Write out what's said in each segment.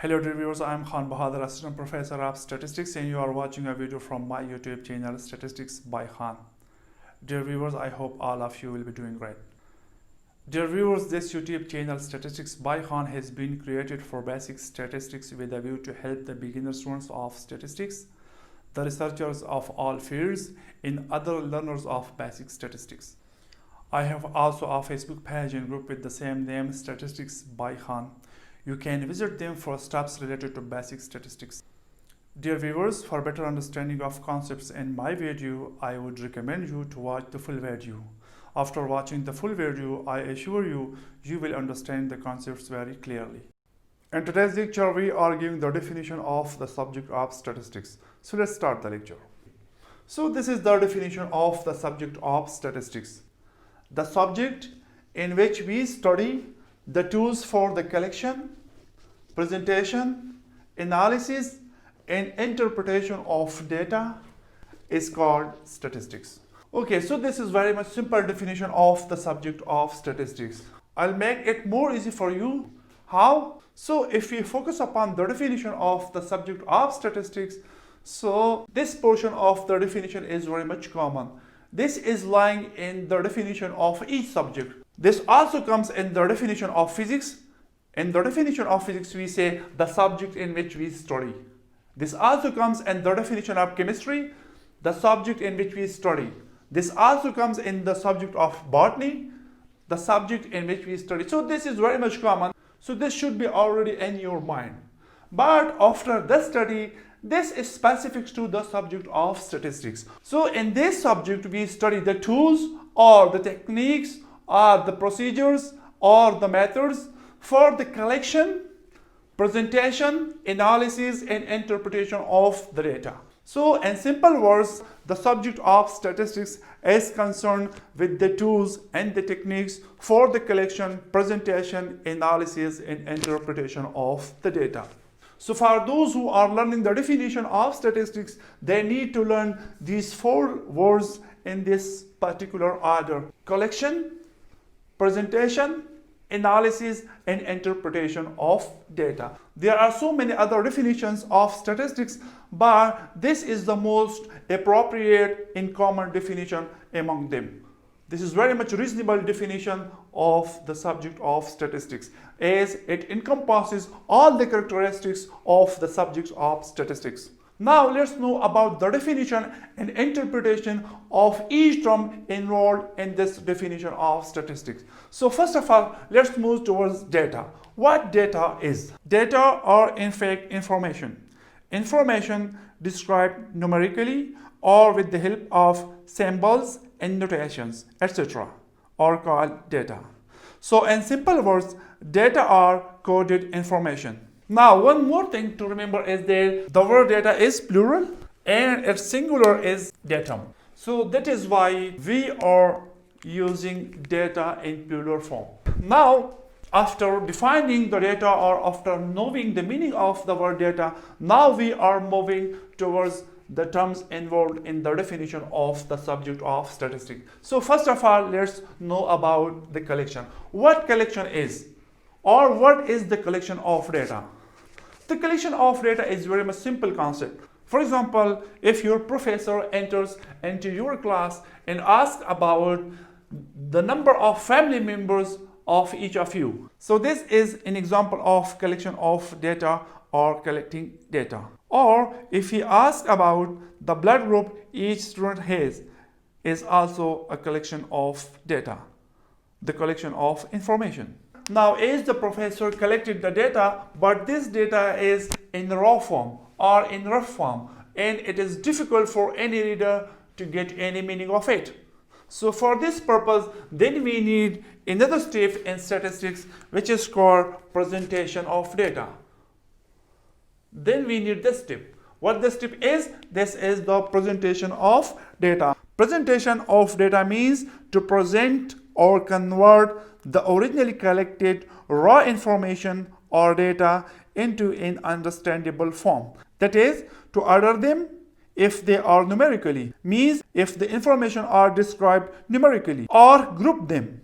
Hello dear viewers, I am Khan Bahadur, Assistant Professor of Statistics, and you are watching a video from my YouTube channel Statistics by Khan. Dear viewers, I hope all of you will be doing great. Dear viewers, this YouTube channel Statistics by Khan has been created for basic statistics with a view to help the beginner students of statistics, the researchers of all fields, and other learners of basic statistics. I have also a Facebook page and group with the same name, Statistics by Khan. You can visit them for steps related to basic statistics. Dear viewers, for better understanding of concepts in my video, I would recommend you to watch the full video. After watching the full video, I assure you, you will understand the concepts very clearly. In today's lecture, we are giving the definition of the subject of statistics. So let's start the lecture. So this is the definition of the subject of statistics. The subject in which we study the tools for the collection, presentation, analysis, and interpretation of data is called statistics. Okay, so this is very much simple definition of the subject of statistics. I'll make it more easy for you. How? So if we focus upon the definition of the subject of statistics, so this portion of the definition is very much common. This is lying in the definition of each subject. This also comes in the definition of physics. In the definition of physics, we say the subject in which we study. This also comes in the definition of chemistry, the subject in which we study. This also comes in the subject of botany, the subject in which we study. So this is very much common. So this should be already in your mind. But after the study, this is specific to the subject of statistics. So in this subject, we study the tools or the techniques or the procedures or the methods for the collection, presentation, analysis, and interpretation of the data. So in simple words, the subject of statistics is concerned with the tools and the techniques for the collection, presentation, analysis, and interpretation of the data. So for those who are learning the definition of statistics, they need to learn these four words in this particular order: collection, presentation, analysis, and interpretation of data. There are so many other definitions of statistics, but this is the most appropriate and common definition among them. This is very much reasonable definition of the subject of statistics, as it encompasses all the characteristics of the subject of statistics. Now let's know about the definition and interpretation of each term involved in this definition of statistics. So first of all, let's move towards data. What data is? Data are in fact information. Information described numerically or with the help of symbols and notations, etc., are called data. So in simple words, data are coded information. Now, one more thing to remember is that the word data is plural and its singular is datum. So that is why we are using data in plural form. Now, after defining the data or after knowing the meaning of the word data, now we are moving towards the terms involved in the definition of the subject of statistics. So first of all, let's know about the collection. What collection is? Or what is the collection of data? The collection of data is very much simple concept. For example, if your professor enters into your class and asks about the number of family members of each of you. So this is an example of collection of data or collecting data. Or if he asks about the blood group each student has, is also a collection of data, the collection of information. Now, as the professor collected the data, but this data is in raw form or in rough form, and it is difficult for any reader to get any meaning of it. So for this purpose, then we need another step in statistics, which is called presentation of data. Then we need this step. What this step is? This is the presentation of data. Presentation of data means to present or convert the originally collected raw information or data into an understandable form. That is, to order them if they are numerically, means if the information are described numerically, or group them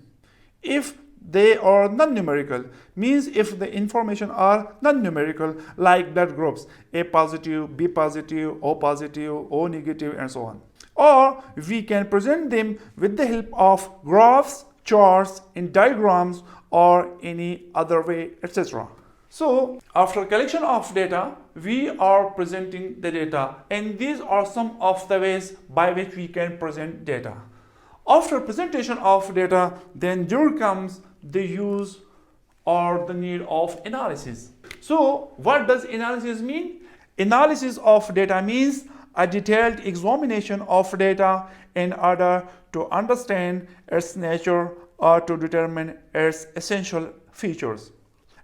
if they are non-numerical. Means if the information are non-numerical, like blood groups A positive, B positive, O negative, and so on. Or we can present them with the help of graphs, charts, in diagrams, or any other way, etc. So after collection of data, we are presenting the data, and these are some of the ways by which we can present data. After presentation of data, then there comes the use or the need of analysis. So what does analysis mean? Analysis of data means a detailed examination of data in order to understand its nature or to determine its essential features.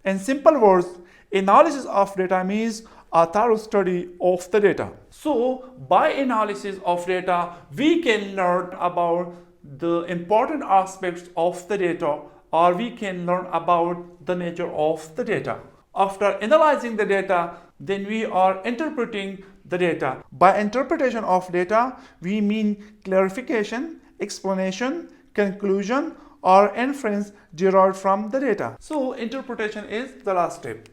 In simple words, analysis of data means a thorough study of the data. So by analysis of data, we can learn about the important aspects of the data, or we can learn about the nature of the data. After analyzing the data, then we are interpreting the data. By interpretation of data, we mean clarification, explanation, conclusion, or inference derived from the data. So interpretation is the last step.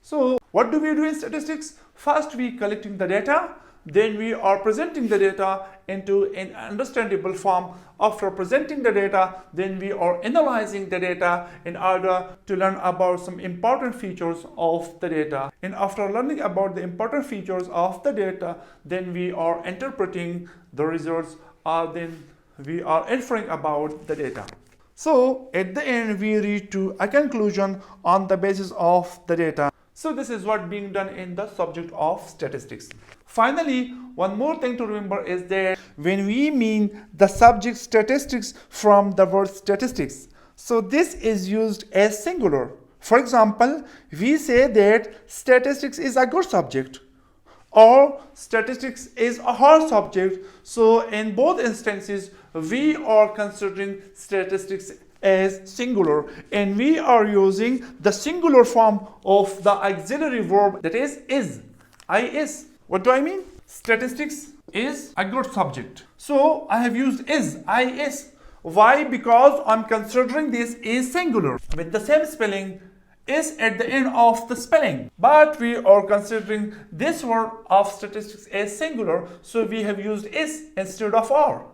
So what do we do in statistics? First, we collecting the data, then we are presenting the data into an understandable form. After presenting the data, then we are analyzing the data in order to learn about some important features of the data. And after learning about the important features of the data, then we are interpreting the results, or then we are inferring about the data. So at the end, we reach to a conclusion on the basis of the data. So this is what being done in the subject of statistics. Finally, one more thing to remember is that when we mean the subject statistics from the word statistics, so this is used as singular. For example, we say that statistics is a good subject, or statistics is a hard subject. So in both instances, we are considering statistics as singular, and we are using the singular form of the auxiliary verb, that is. Is. What do I mean? Statistics is a good subject. So I have used is. Why? Because I'm considering this is singular. With the same spelling, is at the end of the spelling. But we are considering this word of statistics as singular, so we have used is instead of are.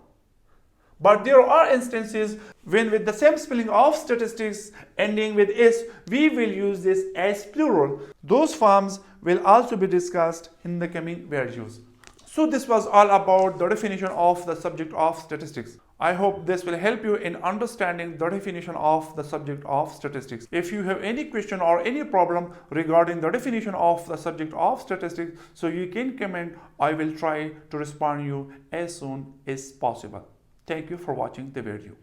But there are instances when with the same spelling of statistics ending with is, we will use this as plural. Those forms will also be discussed in the coming videos. So this was all about the definition of the subject of statistics. I hope this will help you in understanding the definition of the subject of statistics. If you have any question or any problem regarding the definition of the subject of statistics, so you can comment. I will try to respond to you as soon as possible. Thank you for watching the video.